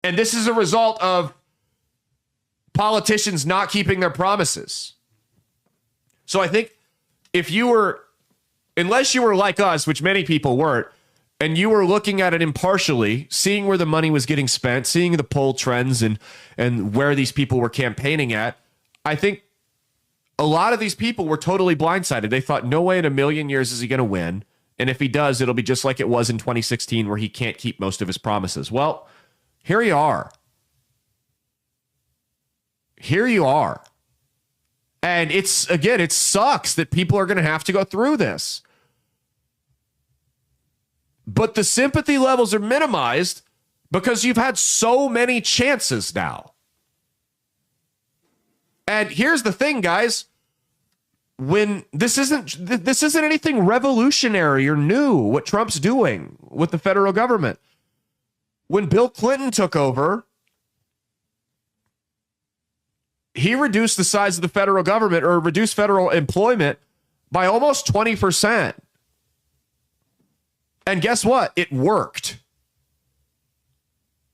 And this is a result of politicians not keeping their promises. So I think if you were, unless you were like us, which many people weren't, and you were looking at it impartially, seeing where the money was getting spent, seeing the poll trends and where these people were campaigning at, I think a lot of these people were totally blindsided. They thought, no way in a million years is he going to win. And if he does, it'll be just like it was in 2016 where he can't keep most of his promises. Well, here you are. Here you are. And it's, again, it sucks that people are going to have to go through this. But the sympathy levels are minimized because you've had so many chances now. And here's the thing, guys. When this isn't anything revolutionary or new, what Trump's doing with the federal government. When Bill Clinton took over, he reduced the size of the federal government, or reduced federal employment, by almost 20%. And guess what? It worked.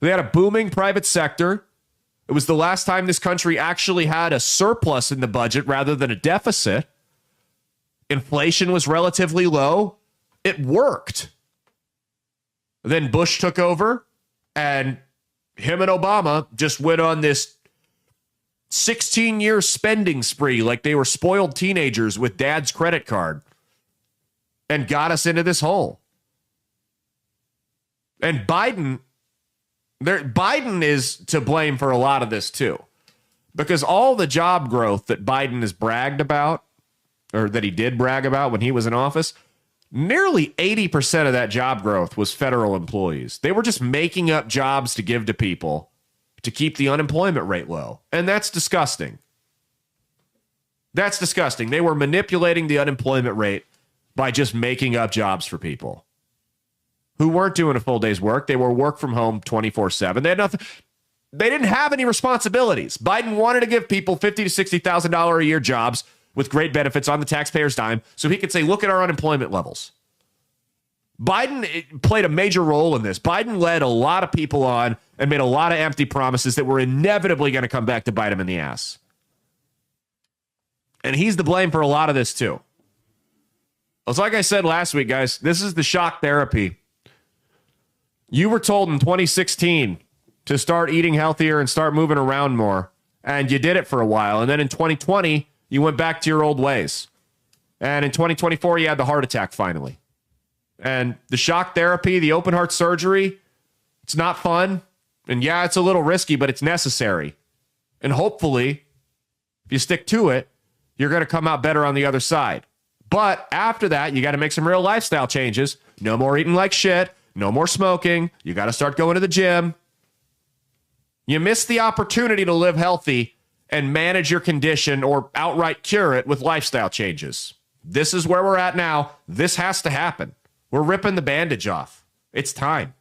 They had a booming private sector. It was the last time this country actually had a surplus in the budget rather than a deficit. Inflation was relatively low. It worked. Then Bush took over, and him and Obama just went on this 16-year spending spree like they were spoiled teenagers with dad's credit card and got us into this hole. And Biden is to blame for a lot of this too, because all the job growth that Biden has bragged about, or that he did brag about when he was in office, nearly 80% of that job growth was federal employees. They were just making up jobs to give to people to keep the unemployment rate low. And that's disgusting. That's disgusting. They were manipulating the unemployment rate by just making up jobs for people who weren't doing a full day's work. They were work from home 24/7. They had nothing. They didn't have any responsibilities. Biden wanted to give people $50,000 to $60,000 a year jobs with great benefits on the taxpayer's dime so he could say, look at our unemployment levels. Biden played a major role in this. Biden led a lot of people on and made a lot of empty promises that were inevitably going to come back to bite him in the ass. And he's to blame for a lot of this too. It's like I said last week, guys, this is the shock therapy. You were told in 2016 to start eating healthier and start moving around more, and you did it for a while. And then in 2020, you went back to your old ways. And in 2024, you had the heart attack finally. And the shock therapy, the open heart surgery, it's not fun. And yeah, it's a little risky, but it's necessary. And hopefully, if you stick to it, you're going to come out better on the other side. But after that, you got to make some real lifestyle changes. No more eating like shit. No more smoking. You got to start going to the gym. You missed the opportunity to live healthy and manage your condition or outright cure it with lifestyle changes. This is where we're at now. This has to happen. We're ripping the bandage off. It's time.